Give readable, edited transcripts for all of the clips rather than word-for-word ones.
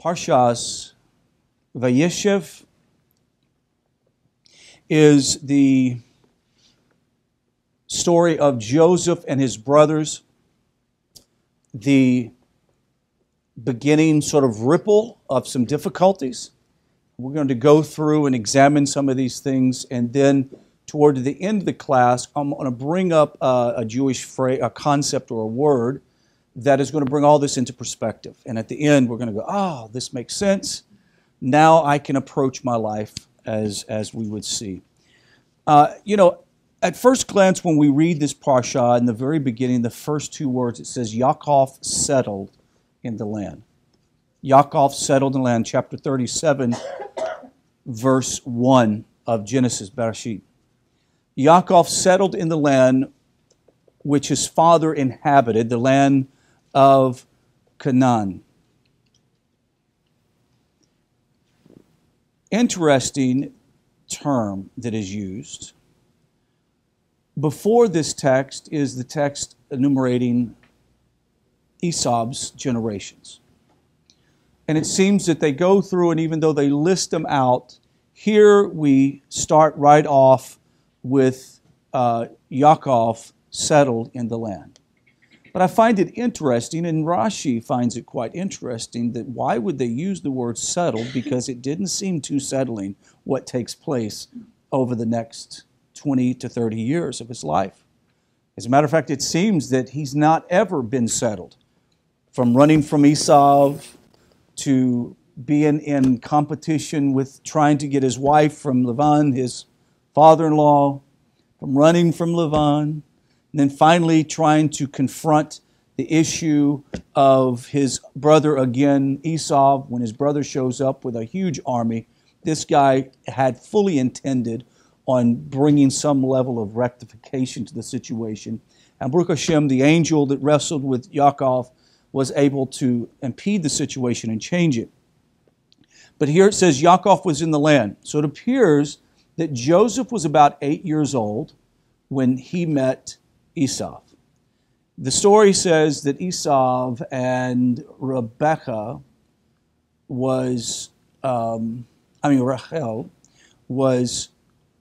Parshas Vayeishev is the story of Joseph and his brothers, the beginning sort of ripple of some difficulties. We're going to go through and examine some of these things, and then toward the end of the class, I'm going to bring up a Jewish phrase, a concept or a word that is going to bring all this into perspective. And at the end, we're going to go, oh, this makes sense. Now I can approach my life as we would see. At first glance, when we read this parsha, in the very beginning, the first two words, it says, Yaakov settled in the land. Yaakov settled in the land, chapter 37, verse 1 of Genesis, Bereshit. Yaakov settled in the land which his father inhabited, the land of Canaan. Interesting term that is used. Before this text is the text enumerating Esau's generations. And it seems that they go through, and even though they list them out, here we start right off with Yaakov settled in the land. But I find it interesting, and Rashi finds it quite interesting, that why would they use the word settled? Because it didn't seem too settling what takes place over the next 20 to 30 years of his life. As a matter of fact, it seems that he's not ever been settled. From running from Esau to being in competition with trying to get his wife from Lavan, his father-in-law, from running from Lavan, and then finally trying to confront the issue of his brother again, Esau, when his brother shows up with a huge army. This guy had fully intended on bringing some level of rectification to the situation. And Baruch Hashem, the angel that wrestled with Yaakov, was able to impede the situation and change it. But here it says Yaakov was in the land. So it appears that Joseph was about 8 years old when he met Esau. The story says that Esau and Rachel was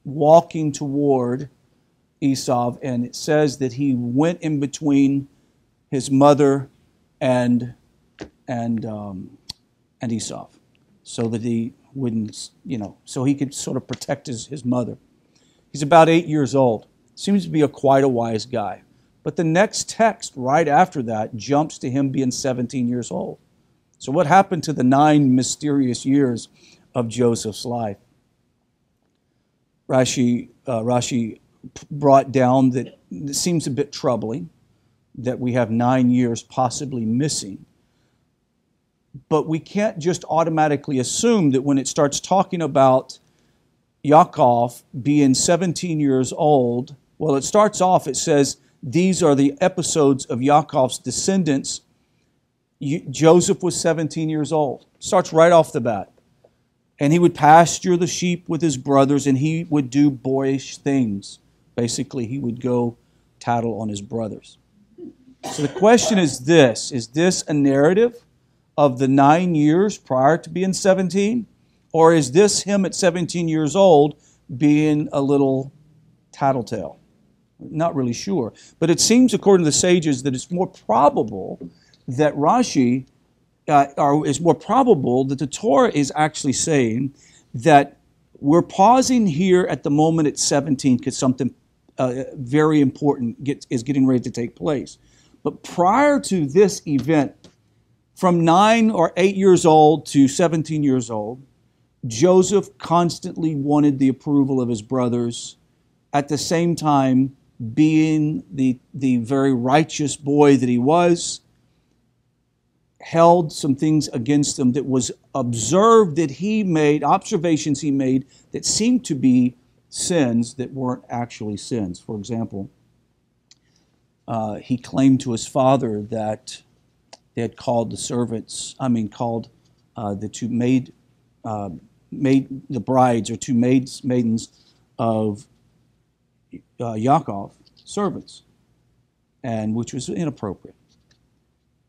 walking toward Esau, and it says that he went in between his mother and Esau, so that he wouldn't, so he could sort of protect his mother. He's about 8 years old. Seems to be quite a wise guy. But the next text right after that jumps to him being 17 years old. So what happened to the 9 mysterious years of Joseph's life? Rashi brought down that it seems a bit troubling that we have 9 years possibly missing. But we can't just automatically assume that when it starts talking about Yaakov being 17 years old, well, it starts off, it says, these are the episodes of Yaakov's descendants. Joseph was 17 years old. Starts right off the bat. And he would pasture the sheep with his brothers, and he would do boyish things. Basically, he would go tattle on his brothers. So the question is this a narrative of the 9 years prior to being 17? Or is this him at 17 years old being a little tattletale? Not really sure. But it seems, according to the sages, that it's more probable that Rashi, is more probable that the Torah is actually saying that we're pausing here at the moment at 17 because something very important is getting ready to take place. But prior to this event, from 9 or 8 years old to 17 years old, Joseph constantly wanted the approval of his brothers, at the same time being the very righteous boy that he was, held some things against him that was observed that he made, observations he made that seemed to be sins that weren't actually sins. For example, he claimed to his father that they had called the servants, the two the brides or two maidens of Yaakov servants, and which was inappropriate.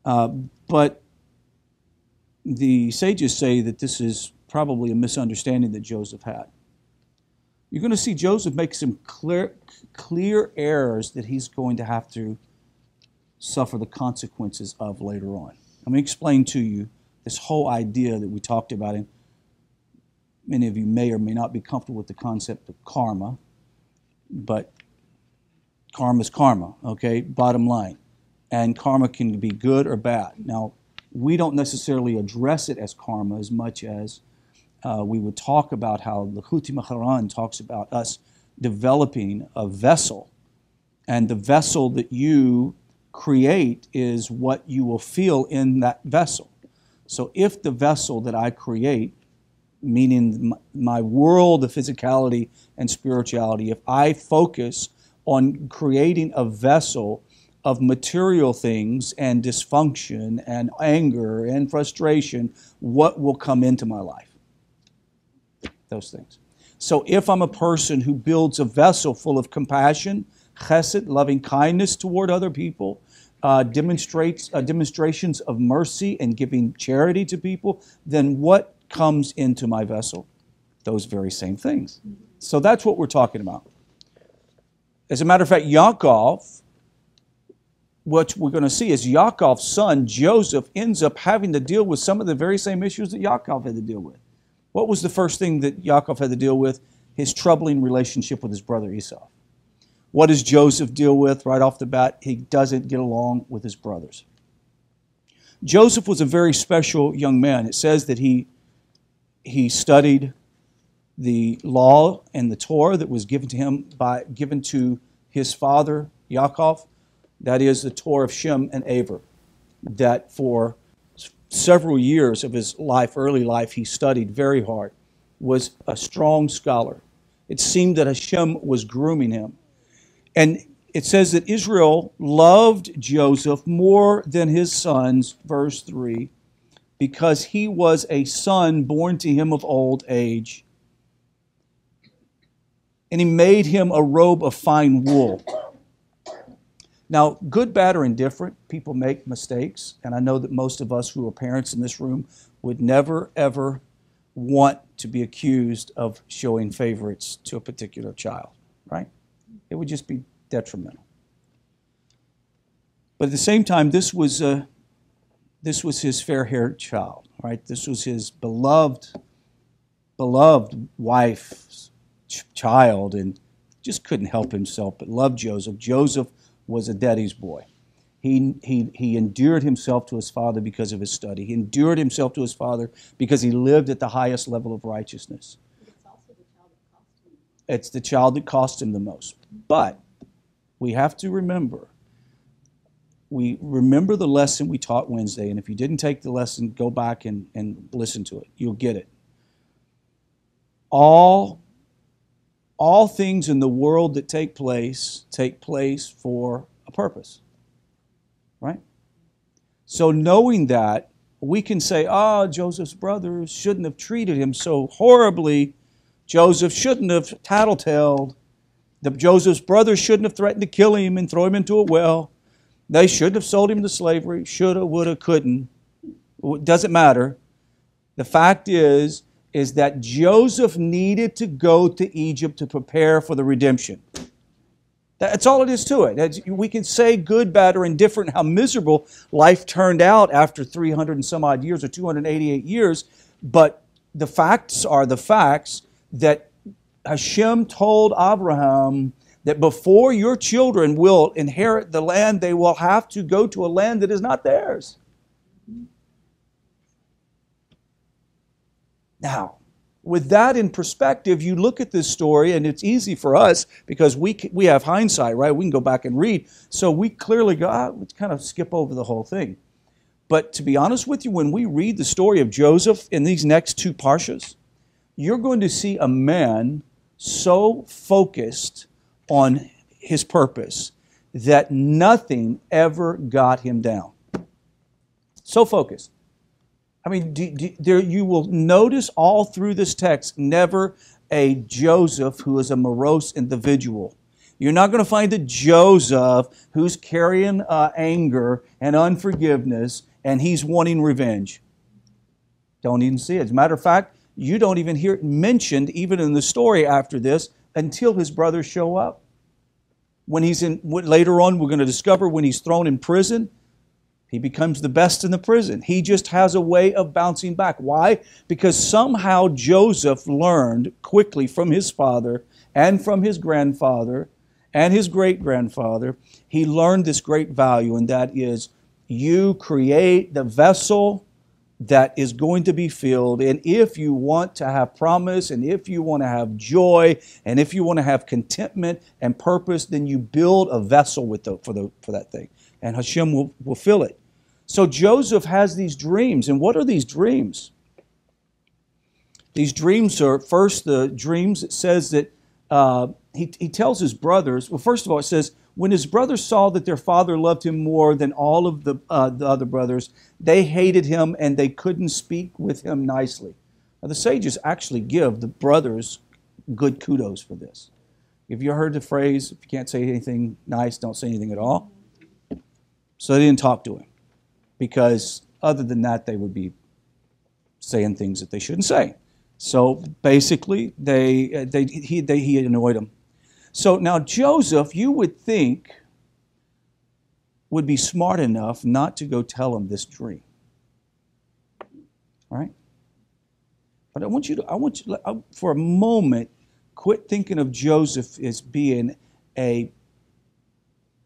But the sages say that this is probably a misunderstanding that Joseph had. You're going to see Joseph make some clear errors that he's going to have to suffer the consequences of later on. Let me explain to you this whole idea that we talked about. And many of you may or may not be comfortable with the concept of karma, but karma is karma, okay? Bottom line. And karma can be good or bad. Now, we don't necessarily address it as karma as much as we would talk about how the Chuti Macharan talks about us developing a vessel. And the vessel that you create is what you will feel in that vessel. So if the vessel that I create, meaning my world of physicality and spirituality, if I focus on creating a vessel of material things and dysfunction and anger and frustration, what will come into my life? Those things. So if I'm a person who builds a vessel full of compassion, chesed, loving kindness toward other people, demonstrations of mercy and giving charity to people, then what comes into my vessel? Those very same things. So that's what we're talking about. As a matter of fact, Yaakov, what we're going to see is Yaakov's son, Joseph, ends up having to deal with some of the very same issues that Yaakov had to deal with. What was the first thing that Yaakov had to deal with? His troubling relationship with his brother Esau. What does Joseph deal with right off the bat? He doesn't get along with his brothers. Joseph was a very special young man. It says that he studied the law and the Torah that was given to him given to his father Yaakov. That is the Torah of Shem and Aver. That for several years of his life, early life, he studied very hard. Was a strong scholar. It seemed that Hashem was grooming him. And it says that Israel loved Joseph more than his sons, verse 3, because he was a son born to him of old age. And he made him a robe of fine wool. Now, good, bad, or indifferent, people make mistakes. And I know that most of us who are parents in this room would never, ever want to be accused of showing favorites to a particular child, right? It would just be detrimental. But at the same time, this was his fair-haired child, right? This was his beloved wife's child, and just couldn't help himself but loved Joseph. Joseph was a daddy's boy. He endured himself to his father because of his study. He endured himself to his father because he lived at the highest level of righteousness. It's the child that cost him the most. But we have to remember, the lesson we taught Wednesday, and if you didn't take the lesson, go back and listen to it. You'll get it. All things in the world that take place for a purpose. Right? So knowing that, we can say, Joseph's brothers shouldn't have treated him so horribly. Joseph shouldn't have tattletaled. Joseph's brothers shouldn't have threatened to kill him and throw him into a well. They shouldn't have sold him to slavery. Shoulda, woulda, couldn't. It doesn't matter. The fact is that Joseph needed to go to Egypt to prepare for the redemption. That's all it is to it. We can say good, bad, or indifferent how miserable life turned out after 300 and some odd years or 288 years, but the facts are the facts that Hashem told Abraham that before your children will inherit the land, they will have to go to a land that is not theirs. Now, with that in perspective, you look at this story, and it's easy for us because we have hindsight, right? We can go back and read. So we clearly go, let's kind of skip over the whole thing. But to be honest with you, when we read the story of Joseph in these next two parshas, you're going to see a man so focused on his purpose that nothing ever got him down. So focused. I mean, you will notice all through this text, never a Joseph who is a morose individual. You're not going to find a Joseph who's carrying anger and unforgiveness and he's wanting revenge. Don't even see it. As a matter of fact, you don't even hear it mentioned even in the story after this until his brothers show up. When he's later on, we're going to discover when he's thrown in prison, he becomes the best in the prison. He just has a way of bouncing back. Why? Because somehow Joseph learned quickly from his father and from his grandfather and his great-grandfather, he learned this great value, and that is you create the vessel that is going to be filled. And if you want to have promise, and if you want to have joy, and if you want to have contentment and purpose, then you build a vessel for that thing. And Hashem will fill it. So Joseph has these dreams. And what are these dreams? These dreams are, first, the dreams, it says that he tells his brothers, well, first of all, it says, when his brothers saw that their father loved him more than all of the other brothers, they hated him and they couldn't speak with him nicely. Now, the sages actually give the brothers good kudos for this. Have you heard the phrase, if you can't say anything nice, don't say anything at all? So they didn't talk to him, because other than that, they would be saying things that they shouldn't say. So basically, he annoyed them. So now Joseph, you would think, would be smart enough not to go tell him this dream. All right? But I want you to, for a moment, quit thinking of Joseph as being a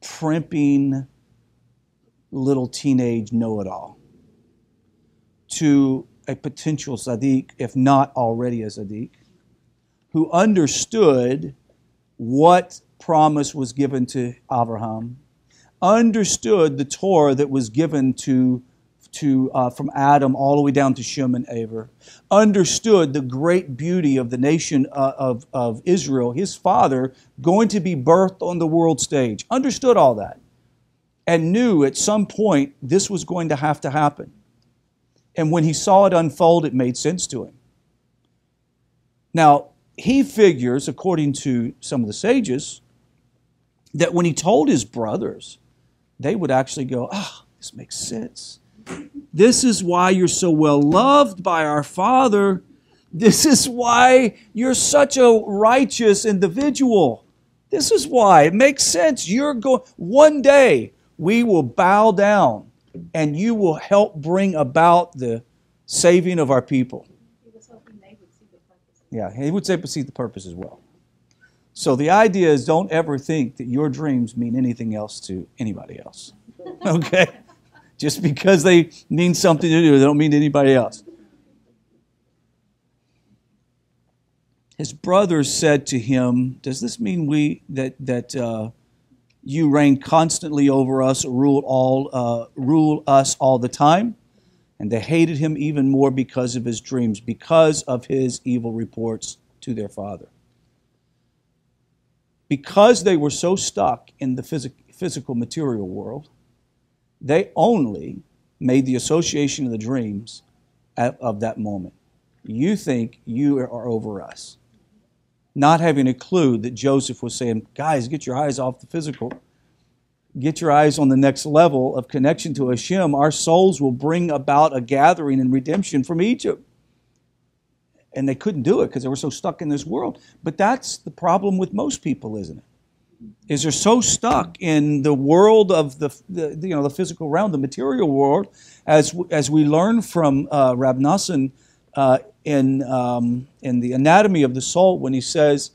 primping little teenage know-it-all to a potential tzaddik, if not already a tzaddik, who understood what promise was given to Abraham, understood the Torah that was given from Adam all the way down to Shem and Aver, understood the great beauty of the nation of Israel, his father, going to be birthed on the world stage, understood all that, and knew at some point this was going to happen. And when he saw it unfold, it made sense to him. Now, he figures, according to some of the sages, that when he told his brothers, they would actually go, this makes sense. This is why you're so well loved by our Father. This is why you're such a righteous individual. This is why. It makes sense. One day we will bow down and you will help bring about the saving of our people. Yeah, he would say see the purpose as well. So the idea is, don't ever think that your dreams mean anything else to anybody else. Okay? Just because they mean something to you, they don't mean to anybody else. His brothers said to him, does this mean that you reign constantly over us, rule us all the time? And they hated him even more because of his dreams, because of his evil reports to their father. Because they were so stuck in the physical material world, they only made the association of the dreams of that moment. You think you are over us. Not having a clue that Joseph was saying, guys, get your eyes off the physical. Get your eyes on the next level of connection to Hashem. Our souls will bring about a gathering and redemption from Egypt. And they couldn't do it because they were so stuck in this world. But that's the problem with most people, isn't it? Is they're so stuck in the world of the physical realm, the material world, as we learn from Rab Nassan in the Anatomy of the Soul, when he says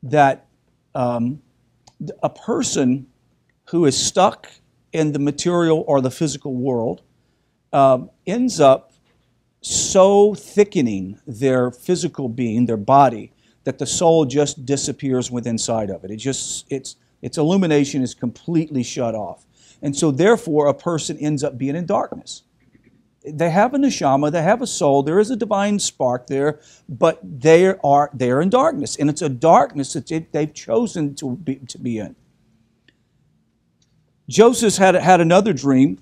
that a person who is stuck in the material or the physical world ends up so thickening their physical being, their body, that the soul just disappears within inside of it. Its illumination is completely shut off. And so therefore a person ends up being in darkness. They have a neshama, they have a soul, there is a divine spark there, but they're in darkness. And it's a darkness that they've chosen to be in. Joseph had another dream.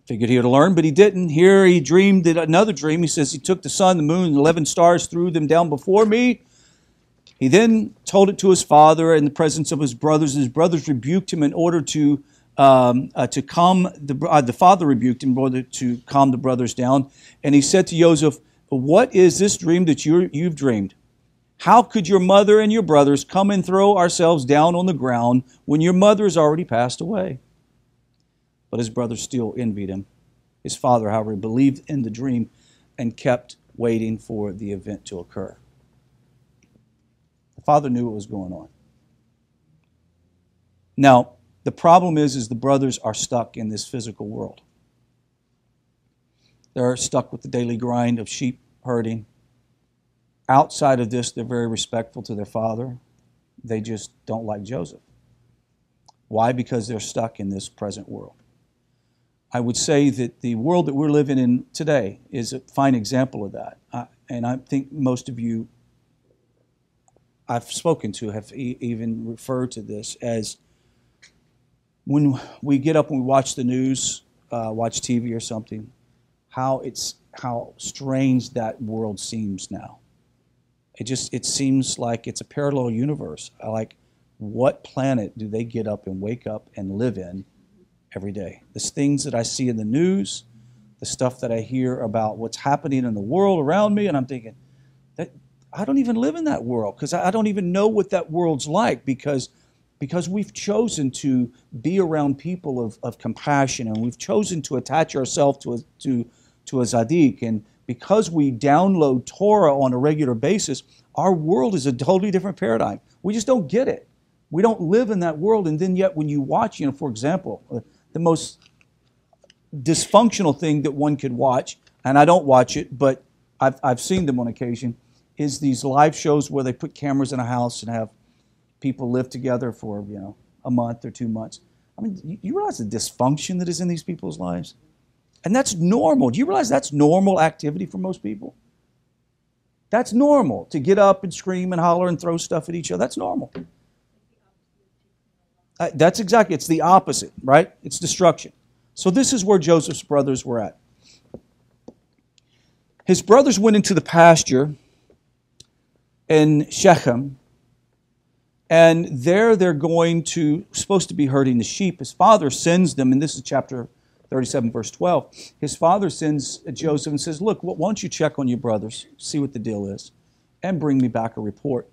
Figured he would learn, but he didn't. Here he dreamed another dream. He says, he took the sun, the moon, and 11 stars, threw them down before me. He then told it to his father in the presence of his brothers. His brothers rebuked him in order to to calm the father rebuked him in order to calm the brothers down. And he said to Joseph, "What is this dream that you've dreamed? How could your mother and your brothers come and throw ourselves down on the ground when your mother has already passed away?" But his brothers still envied him. His father, however, believed in the dream and kept waiting for the event to occur. The father knew what was going on. Now, the problem is the brothers are stuck in this physical world. They're stuck with the daily grind of sheep herding. Outside of this, they're very respectful to their father. They just don't like Joseph. Why? Because they're stuck in this present world. I would say that the world that we're living in today is a fine example of that. And I think most of you I've spoken to have even referred to this as when we get up and we watch the news, watch TV or something, how strange that world seems now. It seems like it's a parallel universe. Like, what planet do they get up and wake up and live in every day? The things that I see in the news, the stuff that I hear about what's happening in the world around me, and I'm thinking, that I don't even live in that world because I don't even know what that world's like because we've chosen to be around people of compassion, and we've chosen to attach ourselves to a tzaddik, and because we download Torah on a regular basis, our world is a totally different paradigm. We just don't get it. We don't live in that world, and then yet when you watch, for example, the most dysfunctional thing that one could watch, and I don't watch it, but I've seen them on occasion, is these live shows where they put cameras in a house and have people live together for a month or 2 months. I mean, you realize the dysfunction that is in these people's lives? And that's normal. Do you realize that's normal activity for most people? That's normal, to get up and scream and holler and throw stuff at each other. That's normal. That's exactly, it's the opposite, right? It's destruction. So this is where Joseph's brothers were at. His brothers went into the pasture in Shechem, and there they're supposed to be herding the sheep. His father sends them, and this is chapter 37, verse 12. His father sends Joseph and says, "Look, why don't you check on your brothers, see what the deal is, and bring me back a report."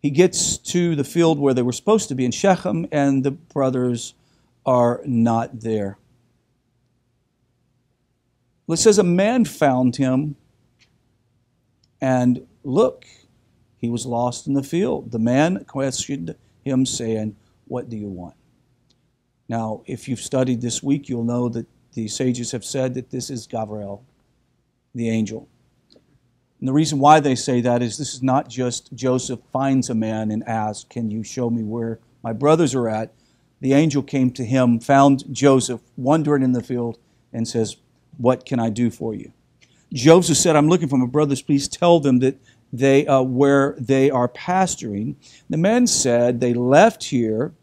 He gets to the field where they were supposed to be in Shechem, and the brothers are not there. It says a man found him, and look, he was lost in the field. The man questioned him, saying, "What do you want?" Now, if you've studied this week, you'll know that the sages have said that this is Gabriel, the angel. And the reason why they say that is this is not just Joseph finds a man and asks, "Can you show me where my brothers are at?" The angel came to him, found Joseph wandering in the field, and says, "What can I do for you?" Joseph said, "I'm looking for my brothers. Please tell them that where they are pasturing." The man said, "They left here,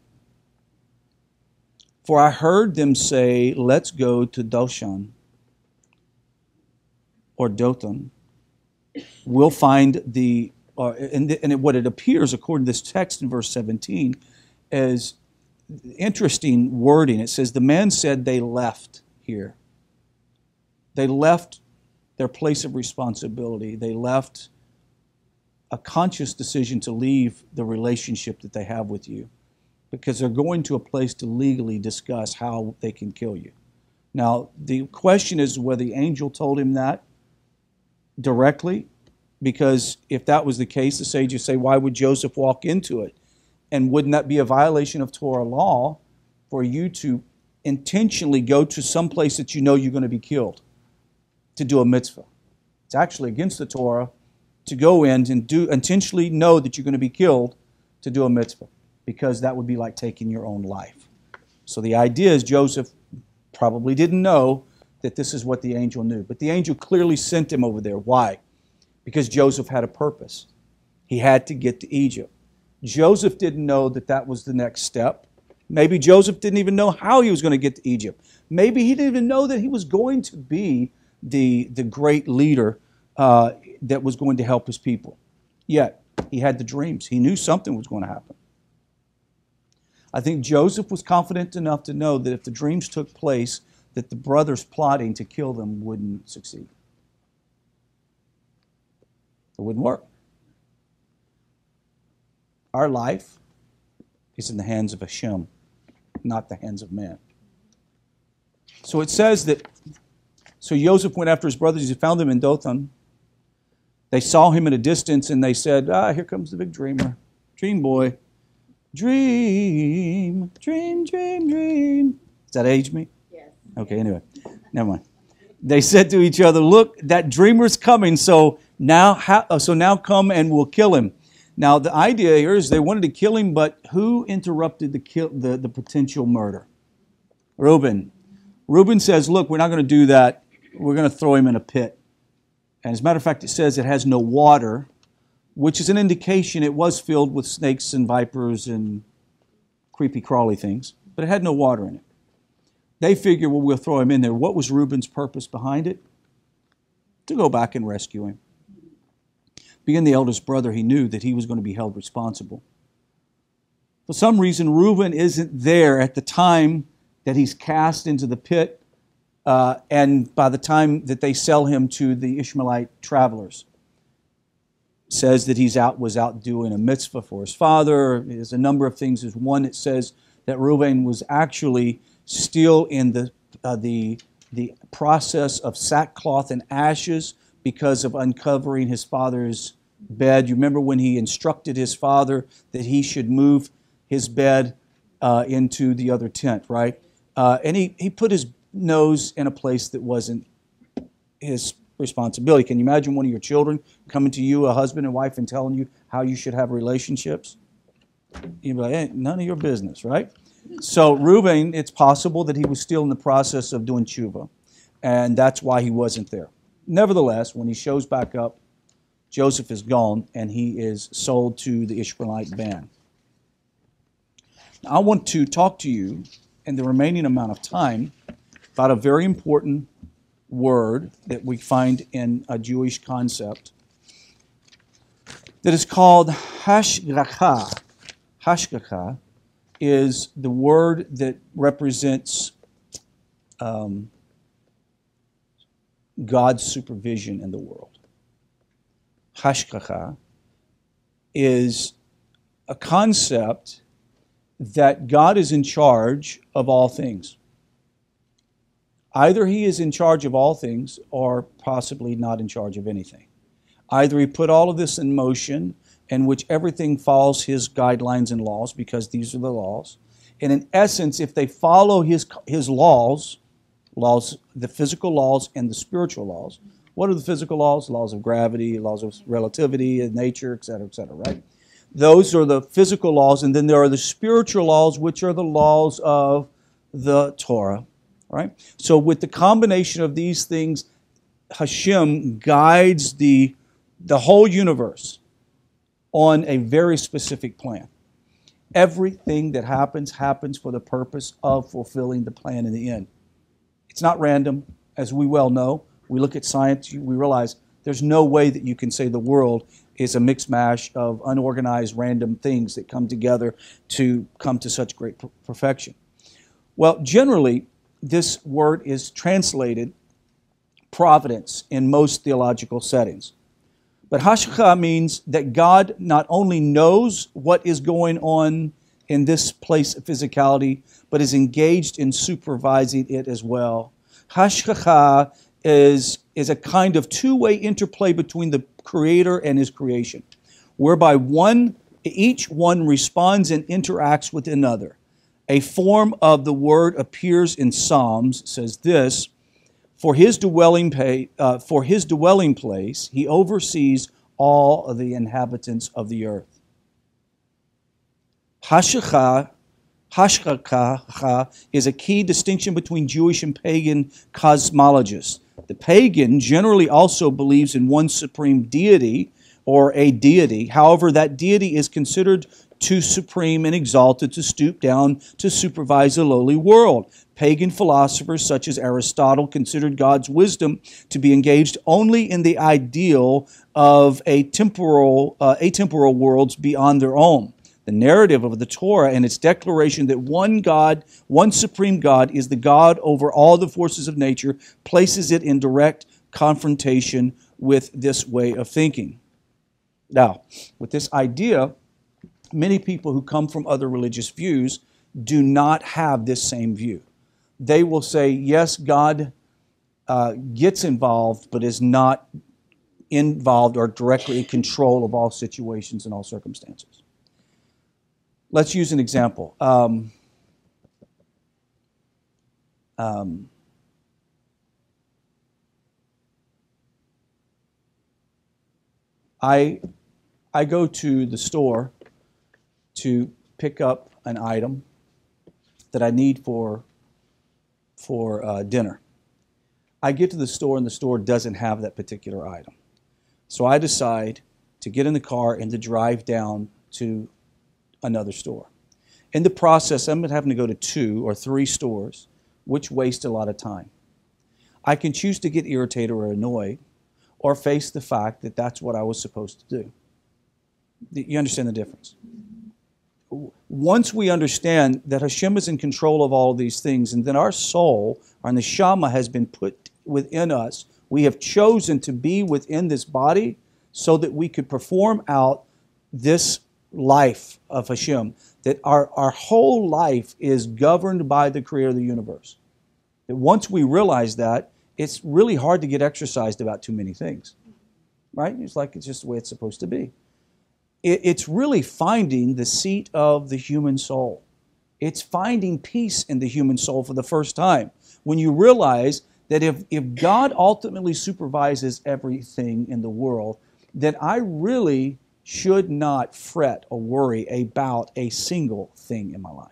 for I heard them say, 'Let's go to Dothan,' or Dothan. We'll find what it appears, according to this text in verse 17, is interesting wording. It says, the man said they left here. They left their place of responsibility. They left a conscious decision to leave the relationship that they have with you, because they're going to a place to legally discuss how they can kill you. Now, the question is whether the angel told him that directly, because if that was the case, the sages say, why would Joseph walk into it? And wouldn't that be a violation of Torah law for you to intentionally go to some place that you know you're going to be killed to do a mitzvah? It's actually against the Torah to go in and intentionally know that you're going to be killed to do a mitzvah, because that would be like taking your own life. So the idea is Joseph probably didn't know that this is what the angel knew. But the angel clearly sent him over there. Why? Because Joseph had a purpose. He had to get to Egypt. Joseph didn't know that that was the next step. Maybe Joseph didn't even know how he was going to get to Egypt. Maybe he didn't even know that he was going to be the great leader that was going to help his people. Yet, he had the dreams. He knew something was going to happen. I think Joseph was confident enough to know that if the dreams took place, that the brothers plotting to kill them wouldn't succeed. It wouldn't work. Our life is in the hands of Hashem, not the hands of man. So it says that, so Joseph went after his brothers. He found them in Dothan. They saw him at a distance and they said, here comes the big dreamer. Dream boy. Dream, dream, dream, dream. Does that age me? Yes. Okay, anyway, never mind. They said to each other, look, that dreamer's coming, so now come and we'll kill him. Now, the idea here is they wanted to kill him, but who interrupted the potential murder? Reuben. Reuben says, look, we're not going to do that. We're going to throw him in a pit. And as a matter of fact, it says it has no water, which is an indication it was filled with snakes and vipers and creepy crawly things, but it had no water in it. They figured, well, we'll throw him in there. What was Reuben's purpose behind it? To go back and rescue him. Being the eldest brother, he knew that he was going to be held responsible. For some reason, Reuben isn't there at the time that he's cast into the pit, and by the time that they sell him to the Ishmaelite travelers. Says that was out doing a mitzvah for his father. There's a number of things. There's one that says that Reuben was actually still in the process of sackcloth and ashes because of uncovering his father's bed. You remember when he instructed his father that he should move his bed into the other tent, right? And he put his nose in a place that wasn't his responsibility. Can you imagine one of your children coming to you, a husband and wife, and telling you how you should have relationships? You'd be like, hey, none of your business, right? So Reuben, it's possible that he was still in the process of doing tshuva, and that's why he wasn't there. Nevertheless, when he shows back up, Joseph is gone, and he is sold to the Ishmaelite band. Now, I want to talk to you in the remaining amount of time about a very important word that we find in a Jewish concept that is called hashgacha. Hashgacha is the word that represents God's supervision in the world. Hashgacha is a concept that God is in charge of all things. Either he is in charge of all things or possibly not in charge of anything. Either he put all of this in motion in which everything follows his guidelines and laws because these are the laws. And in essence, if they follow his laws, the physical laws and the spiritual laws. What are the physical laws? Laws of gravity, laws of relativity, and nature, etc., right? Those are the physical laws, and then there are the spiritual laws, which are the laws of the Torah. Right? So with the combination of these things, Hashem guides the whole universe on a very specific plan. Everything that happens for the purpose of fulfilling the plan in the end. It's not random, as we well know. We look at science, we realize there's no way that you can say the world is a mix mash of unorganized random things that come together to come to such great perfection. Well, generally, this word is translated providence in most theological settings. But hashgacha means that God not only knows what is going on in this place of physicality, but is engaged in supervising it as well. Hashgacha is a kind of two-way interplay between the Creator and His creation, whereby each one responds and interacts with another. A form of the word appears in Psalms, says this, for his dwelling place, he oversees all of the inhabitants of the earth. Hashgacha is a key distinction between Jewish and pagan cosmologists. The pagan generally also believes in one supreme deity or a deity. However, that deity is considered too supreme and exalted to stoop down to supervise a lowly world. Pagan philosophers such as Aristotle considered God's wisdom to be engaged only in the ideal of atemporal worlds beyond their own. The narrative of the Torah and its declaration that one God, one supreme God, is the God over all the forces of nature, places it in direct confrontation with this way of thinking. Now, with this idea, many people who come from other religious views do not have this same view. They will say, yes, God gets involved, but is not involved or directly in control of all situations and all circumstances. Let's use an example. I go to the store to pick up an item that I need for dinner. I get to the store and the store doesn't have that particular item. So I decide to get in the car and to drive down to another store. In the process, I'm having to go to 2 or 3 stores, which waste a lot of time. I can choose to get irritated or annoyed, or face the fact that that's what I was supposed to do. You understand the difference? Once we understand that Hashem is in control of all of these things, and then our soul, our neshama, has been put within us, we have chosen to be within this body so that we could perform out this life of Hashem, that our whole life is governed by the Creator of the universe. That once we realize that, it's really hard to get exercised about too many things, right? It's like it's just the way it's supposed to be. It's really finding the seat of the human soul. It's finding peace in the human soul for the first time. When you realize that if God ultimately supervises everything in the world, then I really should not fret or worry about a single thing in my life.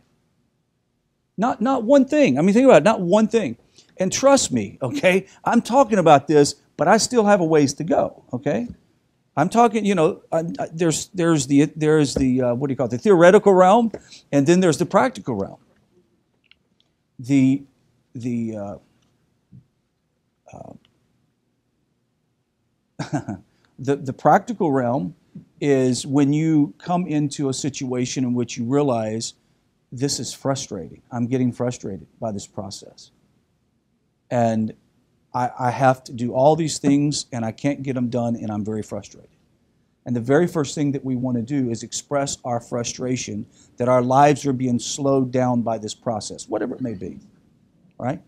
Not one thing. I mean, think about it, not one thing. And trust me, okay, I'm talking about this, but I still have a ways to go, okay? I'm talking, there's the what do you call it, the theoretical realm, and then there's the practical realm. The practical realm is when you come into a situation in which you realize this is frustrating. I'm getting frustrated by this process. And I have to do all these things and I can't get them done and I'm very frustrated. And the very first thing that we want to do is express our frustration that our lives are being slowed down by this process, whatever it may be, right?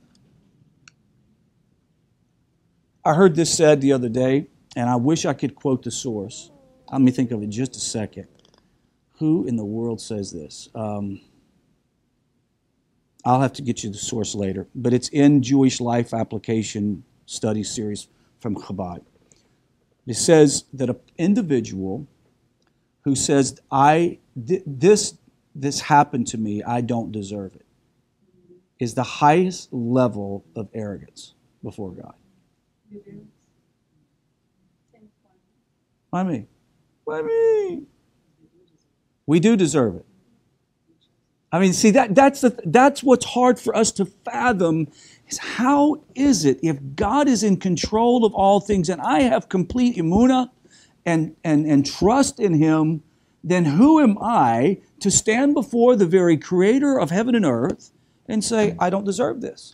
I heard this said the other day, and I wish I could quote the source. Let me think of it just a second. Who in the world says this? I'll have to get you the source later, but it's in Jewish Life Application Study Series from Chabad. It says that an individual who says, this happened to me, I don't deserve it, is the highest level of arrogance before God. Why me? Why me? We do deserve it. I mean, see, that's what's hard for us to fathom, is how is it if God is in control of all things and I have complete emunah and trust in Him, then who am I to stand before the very Creator of heaven and earth and say, I don't deserve this?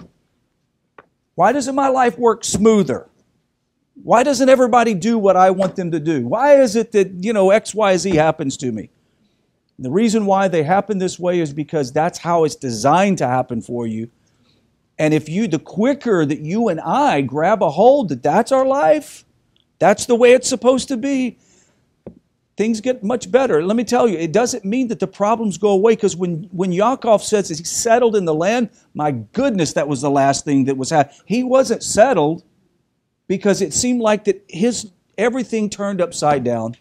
Why doesn't my life work smoother? Why doesn't everybody do what I want them to do? Why is it that, X, Y, Z happens to me? The reason why they happen this way is because that's how it's designed to happen for you. And the quicker that you and I grab a hold that that's our life, that's the way it's supposed to be, things get much better. Let me tell you, it doesn't mean that the problems go away, because when Yaakov says he settled in the land, my goodness, that was the last thing that was happening. He wasn't settled because it seemed like that everything turned upside down.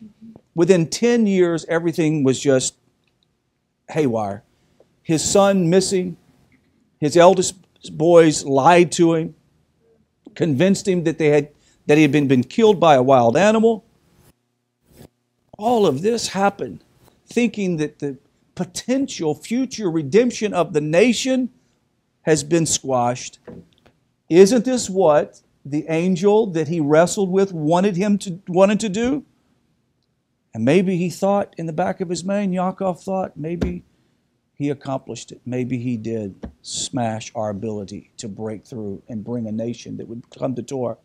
Within 10 years, everything was just haywire. His son missing, his eldest boys lied to him, convinced him that he had been killed by a wild animal. All of this happened, thinking that the potential future redemption of the nation has been squashed. Isn't this what the angel that he wrestled with wanted to do? And maybe he thought in the back of his mind, Yaakov thought, maybe he accomplished it. Maybe he did smash our ability to break through and bring a nation that would come to Torah.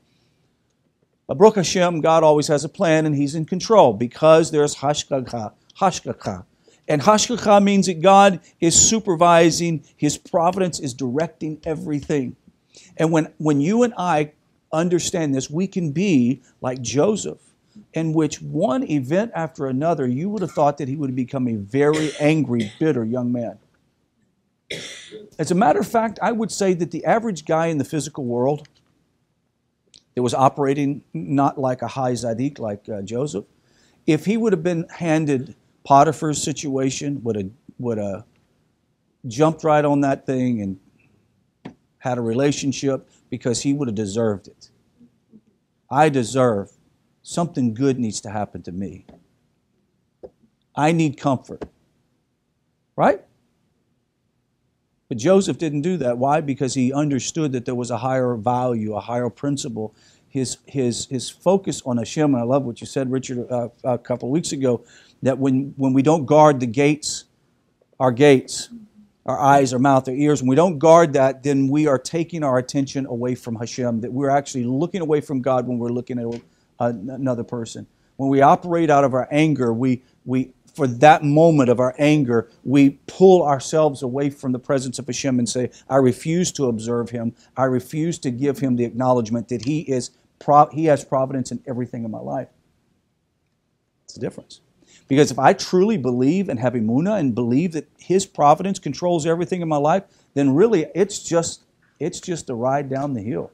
But Baruch Hashem, God always has a plan and He's in control because there's hashgacha. And hashgacha means that God is supervising, His providence is directing everything. And when you and I understand this, we can be like Joseph, in which one event after another, you would have thought that he would have become a very angry, bitter young man. As a matter of fact, I would say that the average guy in the physical world that was operating not like a high tzaddik like Joseph, if he would have been handed Potiphar's situation, would have jumped right on that thing and had a relationship, because he would have deserved it. I deserve. Something good needs to happen to me. I need comfort. Right? But Joseph didn't do that. Why? Because he understood that there was a higher value, a higher principle. His focus on Hashem, and I love what you said, Richard, a couple of weeks ago, that when we don't guard the gates, our eyes, our mouth, our ears, when we don't guard that, then we are taking our attention away from Hashem, that we're actually looking away from God when we're looking at another person. When we operate out of our anger, we for that moment of our anger, we pull ourselves away from the presence of Hashem and say, I refuse to observe Him. I refuse to give Him the acknowledgement that He has providence in everything in my life. It's the difference. Because if I truly believe and have emunah and believe that His providence controls everything in my life, then really it's just a ride down the hill.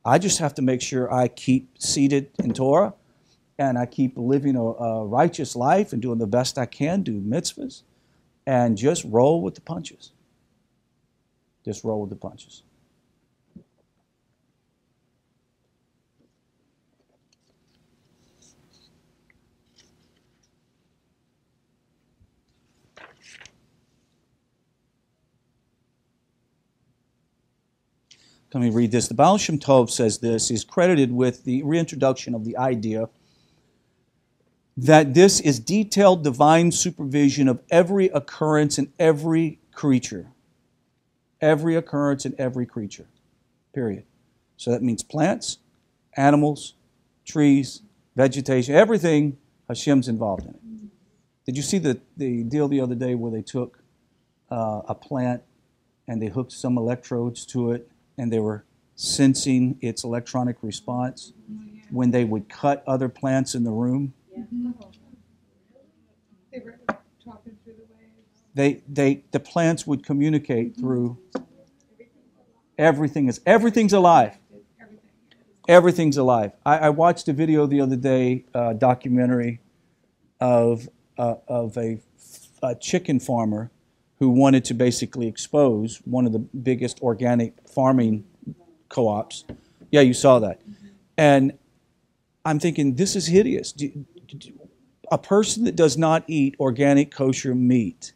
I just have to make sure I keep seated in Torah, and I keep living a righteous life and doing the best I can, do mitzvahs, and just roll with the punches. Just roll with the punches. Let me read this. The Baal Shem Tov says this. He's credited with the reintroduction of the idea that this is detailed divine supervision of every occurrence in every creature. Every occurrence in every creature. Period. So that means plants, animals, trees, vegetation, everything, Hashem's involved in it. Did you see the deal the other day where they took a plant and they hooked some electrodes to it, and they were sensing its electronic response when they would cut other plants in the room? They were talking through the waves. The plants would communicate through everything's alive. Everything's alive. I watched a video the other day, a documentary of a chicken farmer who wanted to basically expose one of the biggest organic farming co-ops. Yeah, you saw that. And I'm thinking, this is hideous. A person that does not eat organic kosher meat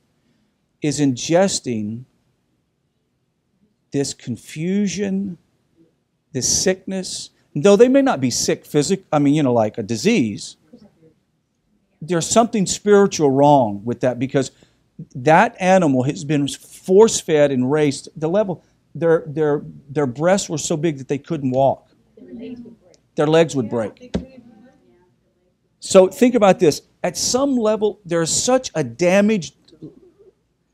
is ingesting this confusion, this sickness. Though they may not be sick physically, like a disease, there's something spiritual wrong with that, because that animal has been force-fed and raised. The level, their breasts were so big that they couldn't walk. Their legs would break. So think about this. At some level, there's such a damaged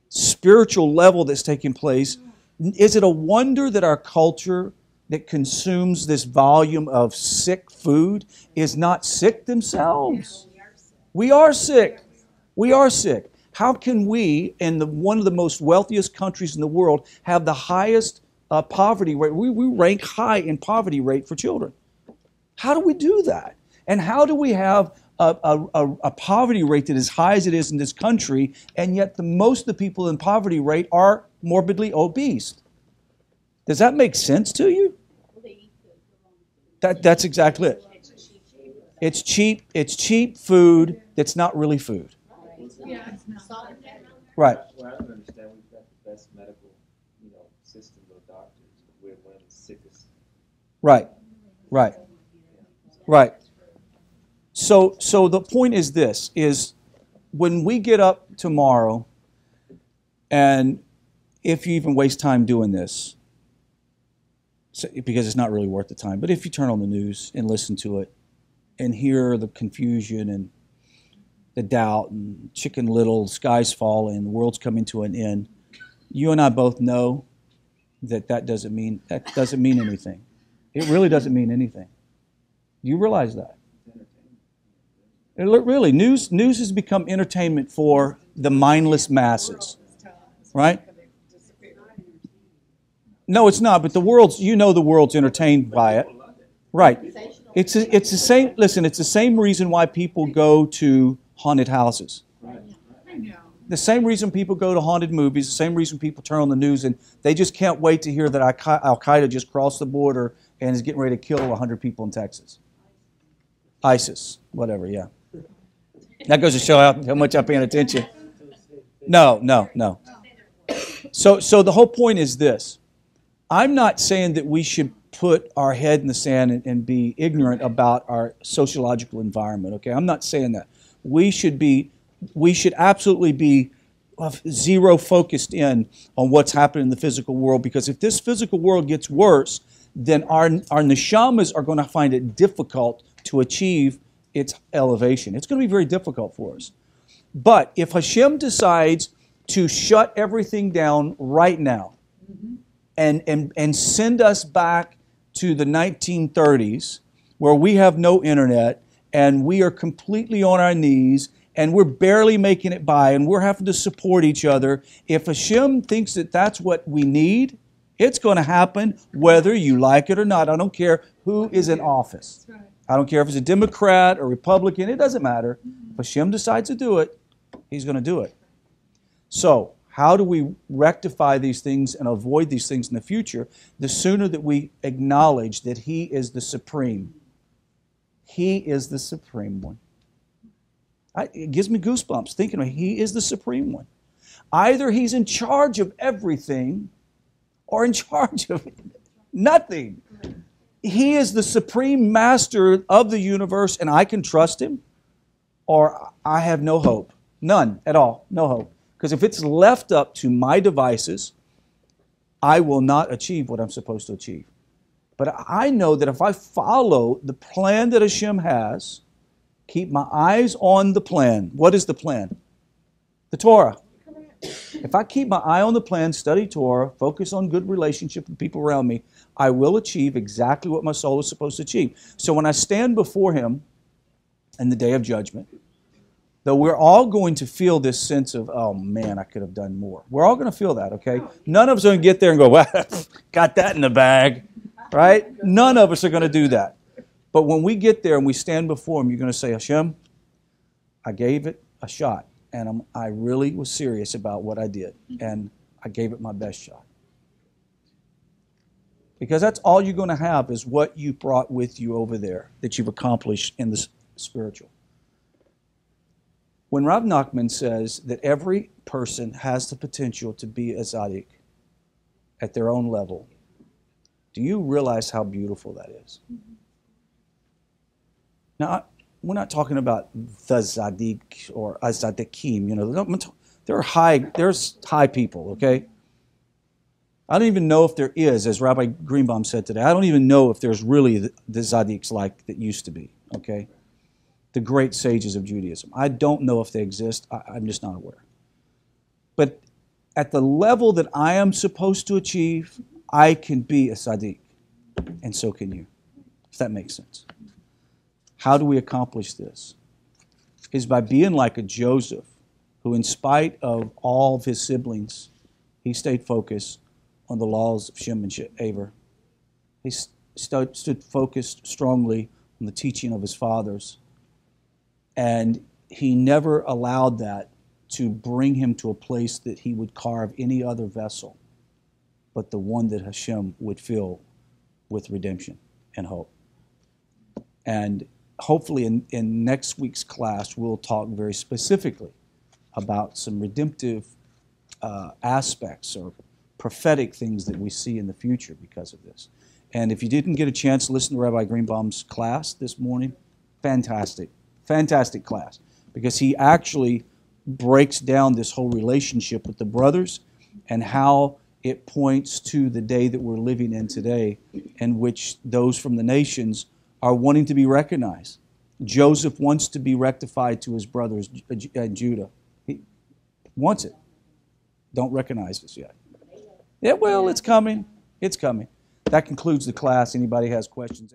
spiritual level that's taking place. Is it a wonder that our culture that consumes this volume of sick food is not sick themselves? We are sick. We are sick. How can we, in one of the most wealthiest countries in the world, have the highest poverty rate? We rank high in poverty rate for children. How do we do that? And how do we have a poverty rate that is high as it is in this country, and yet most of the people in poverty rate are morbidly obese? Does that make sense to you? That's exactly it. It's cheap food that's not really food. Yeah, it's not. Right. Well, I don't understand. We've got the best medical, system of doctors. We're one of the sickest. Right. So the point is this, is when we get up tomorrow, and if you even waste time doing this, because it's not really worth the time, but if you turn on the news and listen to it and hear the confusion and the doubt and Chicken Little, sky's falling, the world's coming to an end, you and I both know that doesn't mean anything. It really doesn't mean anything. Do you realize that? Really, news has become entertainment for the mindless masses, right? No, it's not. But the world's entertained by it, right? It's the same. Listen, it's the same reason why people go to haunted houses. The same reason people go to haunted movies. The same reason people turn on the news, and they just can't wait to hear that Al Qaeda just crossed the border and is getting ready to kill 100 people in Texas. ISIS, whatever. Yeah. That goes to show how much I'm paying attention. No. So the whole point is this. I'm not saying that we should put our head in the sand and be ignorant about our sociological environment, okay? I'm not saying that. We should absolutely be zero focused in on what's happening in the physical world, because if this physical world gets worse, then our neshamas are going to find it difficult to achieve its elevation. It's going to be very difficult for us. But if Hashem decides to shut everything down right now and send us back to the 1930s where we have no internet and we are completely on our knees and we're barely making it by and we're having to support each other, if Hashem thinks that that's what we need, it's going to happen whether you like it or not. I don't care who is in office. I don't care if it's a Democrat or Republican. It doesn't matter. If Hashem decides to do it, He's going to do it. So, how do we rectify these things and avoid these things in the future? The sooner that we acknowledge that He is the supreme. He is the supreme one. It gives me goosebumps thinking of it. He is the supreme one. Either He's in charge of everything or in charge of nothing. He is the supreme master of the universe, and I can trust Him, or I have no hope. None at all. No hope. Because if it's left up to my devices, I will not achieve what I'm supposed to achieve. But I know that if I follow the plan that Hashem has, keep my eyes on the plan. What is the plan? The Torah. If I keep my eye on the plan, study Torah, focus on good relationship with people around me, I will achieve exactly what my soul is supposed to achieve. So when I stand before Him in the day of judgment, though we're all going to feel this sense of, oh man, I could have done more. We're all going to feel that, okay? None of us are going to get there and go, well, got that in the bag, right? None of us are going to do that. But when we get there and we stand before Him, you're going to say, Hashem, I gave it a shot. And I really was serious about what I did. And I gave it my best shot. Because that's all you're going to have is what you brought with you over there that you've accomplished in the spiritual. When Rav Nachman says that every person has the potential to be a tzaddik at their own level, do you realize how beautiful that is? Now, we're not talking about the tzaddik or a tzaddikim. You know, there's high people, okay? I don't even know if there is, as Rabbi Greenbaum said today, I don't even know if there's really the tzaddiks like that used to be, okay? The great sages of Judaism. I don't know if they exist. I'm just not aware. But at the level that I am supposed to achieve, I can be a tzaddik, and so can you, if that makes sense. How do we accomplish this? Is by being like a Joseph, who in spite of all of his siblings, he stayed focused on the laws of Shem and Aver. He stood focused strongly on the teaching of his fathers. And he never allowed that to bring him to a place that he would carve any other vessel but the one that Hashem would fill with redemption and hope. And hopefully in next week's class, we'll talk very specifically about some redemptive aspects or prophetic things that we see in the future because of this. And if you didn't get a chance to listen to Rabbi Greenbaum's class this morning, fantastic. Fantastic class, because he actually breaks down this whole relationship with the brothers and how it points to the day that we're living in today, in which those from the nations are wanting to be recognized. Joseph wants to be rectified to his brothers, Judah. He wants it. Don't recognize us yet. Yeah, well, it's coming. It's coming. That concludes the class. Anybody has questions?